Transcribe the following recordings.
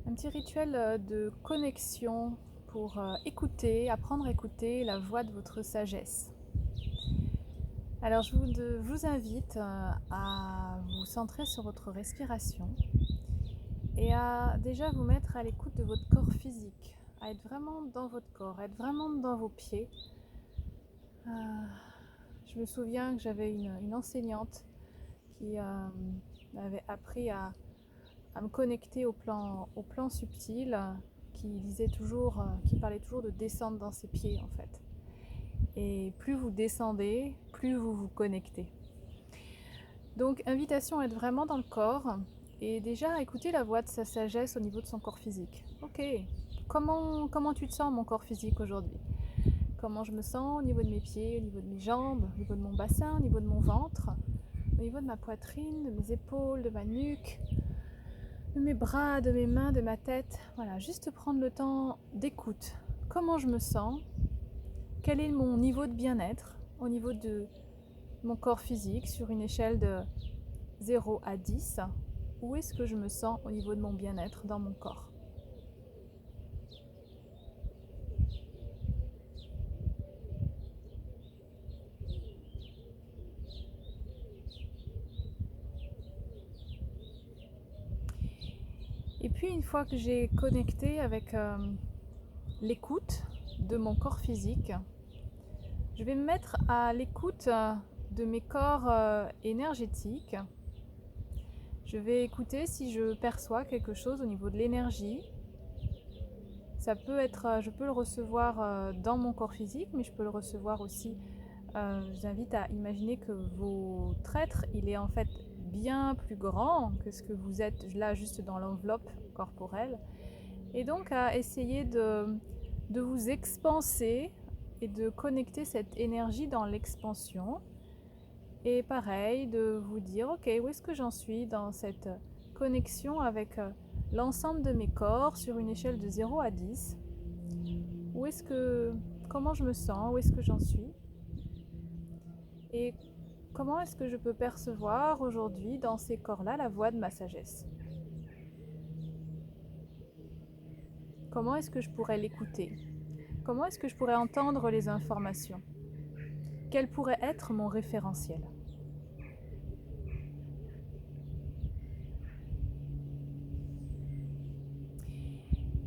Un petit rituel de connexion pour apprendre à écouter la voix de votre sagesse. Alors je vous invite à vous centrer sur votre respiration et à déjà vous mettre à l'écoute de votre corps physique, à être vraiment dans votre corps, à être vraiment dans vos pieds. Euh, je me souviens que j'avais une enseignante qui m'avait appris à me connecter au plan subtil, qui parlait toujours de descendre dans ses pieds en fait. Et plus vous descendez, plus vous vous connectez. Donc invitation à être vraiment dans le corps et déjà à écouter la voix de sa sagesse au niveau de son corps physique. Ok, comment tu te sens mon corps physique aujourd'hui? Comment je me sens au niveau de mes pieds, au niveau de mes jambes, au niveau de mon bassin, au niveau de mon ventre, au niveau de ma poitrine, de mes épaules, de ma nuque, de mes bras, de mes mains, de ma tête. Voilà, juste prendre le temps d'écoute. Comment je me sens? Quel est mon niveau de bien-être au niveau de mon corps physique sur une échelle de 0 à 10? Où est-ce que je me sens au niveau de mon bien-être dans mon corps? Et puis une fois que j'ai connecté avec l'écoute de mon corps physique, je vais me mettre à l'écoute de mes corps énergétiques. Je vais écouter si je perçois quelque chose au niveau de l'énergie. Ça peut être, je peux le recevoir dans mon corps physique, mais je peux le recevoir aussi. Je vous invite à imaginer que votre être, il est en fait bien plus grand que ce que vous êtes là juste dans l'enveloppe corporelle. Et donc à essayer de vous expanser et de connecter cette énergie dans l'expansion. Et pareil, de vous dire, ok, où est-ce que j'en suis dans cette connexion avec l'ensemble de mes corps sur une échelle de 0 à 10. Comment je me sens, où est-ce que j'en suis? Et comment est-ce que je peux percevoir aujourd'hui dans ces corps-là la voix de ma sagesse? Comment est-ce que je pourrais l'écouter? Comment est-ce que je pourrais entendre les informations? Quel pourrait être mon référentiel?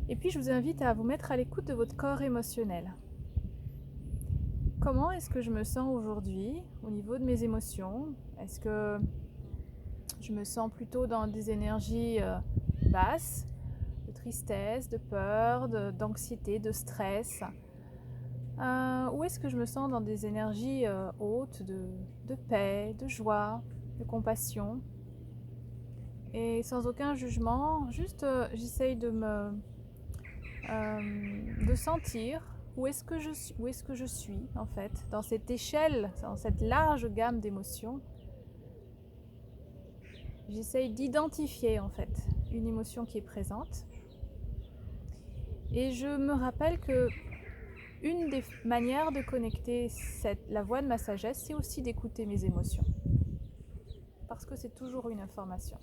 Et puis je vous invite à vous mettre à l'écoute de votre corps émotionnel. Comment est-ce que je me sens aujourd'hui au niveau de mes émotions? Est-ce que je me sens plutôt dans des énergies basses, de tristesse, de peur, d'anxiété, de stress? Ou est-ce que je me sens dans des énergies hautes de paix, de joie, de compassion? Et sans aucun jugement, juste j'essaye de sentir où est-ce que je suis en fait, dans cette échelle, dans cette large gamme d'émotions. J'essaye d'identifier en fait une émotion qui est présente. Et je me rappelle que une des manières de connecter la voix de ma sagesse, c'est aussi d'écouter mes émotions. Parce que c'est toujours une information.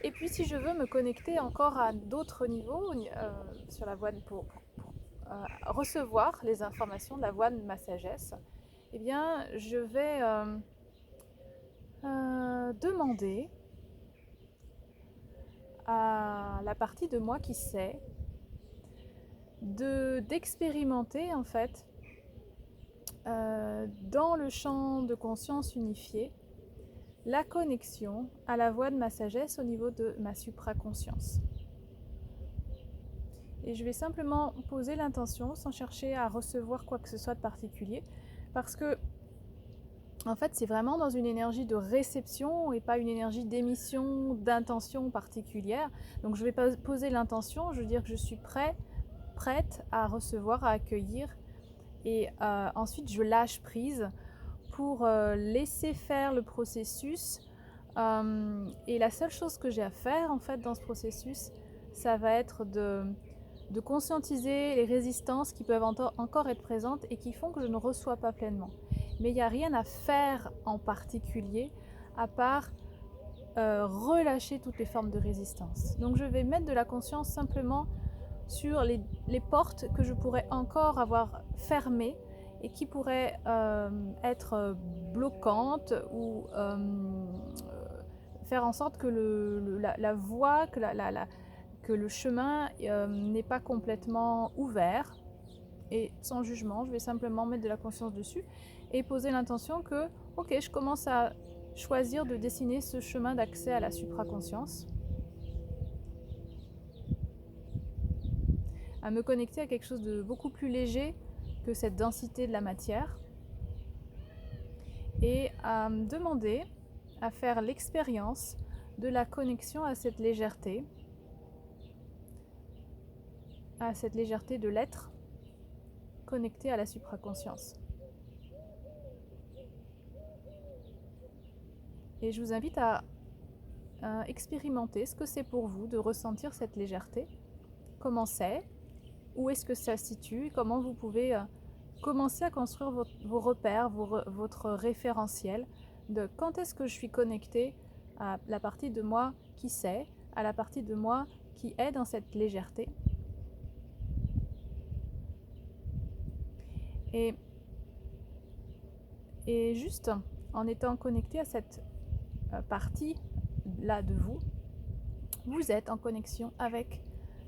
Et puis si je veux me connecter encore à d'autres niveaux sur la voie pour recevoir les informations de la voix de ma sagesse, eh bien je vais demander à la partie de moi qui sait d'expérimenter en fait dans le champ de conscience unifié la connexion à la voix de ma sagesse au niveau de ma supraconscience. Et je vais simplement poser l'intention sans chercher à recevoir quoi que ce soit de particulier, parce que en fait c'est vraiment dans une énergie de réception et pas une énergie d'émission d'intention particulière. Donc je vais poser l'intention, je veux dire que je suis prête à recevoir, à accueillir, et ensuite je lâche prise pour laisser faire le processus. Et la seule chose que j'ai à faire en fait dans ce processus, ça va être de conscientiser les résistances qui peuvent encore être présentes et qui font que je ne reçois pas pleinement. Mais il n'y a rien à faire en particulier, à part relâcher toutes les formes de résistance. Donc je vais mettre de la conscience simplement sur les portes que je pourrais encore avoir fermées et qui pourraient être bloquantes ou faire en sorte que la voie, que le chemin n'est pas complètement ouvert. Et sans jugement, je vais simplement mettre de la conscience dessus et poser l'intention que, ok, je commence à choisir de dessiner ce chemin d'accès à la supraconscience, à me connecter à quelque chose de beaucoup plus léger que cette densité de la matière et à me demander à faire l'expérience de la connexion à cette légèreté de l'être connecté à la supraconscience. Et je vous invite à expérimenter ce que c'est pour vous de ressentir cette légèreté, comment c'est, où est-ce que ça se situe, comment vous pouvez commencer à construire vos repères, votre référentiel de quand est-ce que je suis connectée à la partie de moi qui sait, à la partie de moi qui est dans cette légèreté. Et juste en étant connecté à cette partie-là de vous, vous êtes en connexion avec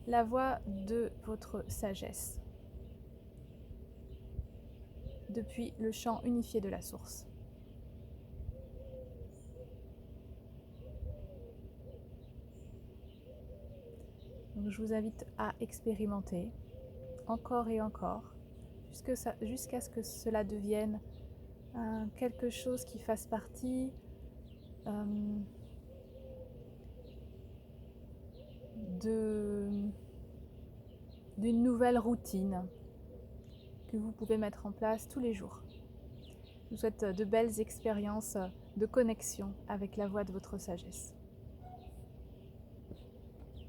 la voix de votre sagesse depuis le champ unifié de la source. Donc, je vous invite à expérimenter encore et encore jusqu'à ce que cela devienne quelque chose qui fasse partie d'une nouvelle routine que vous pouvez mettre en place tous les jours. Je vous souhaite de belles expériences de connexion avec la voix de votre sagesse.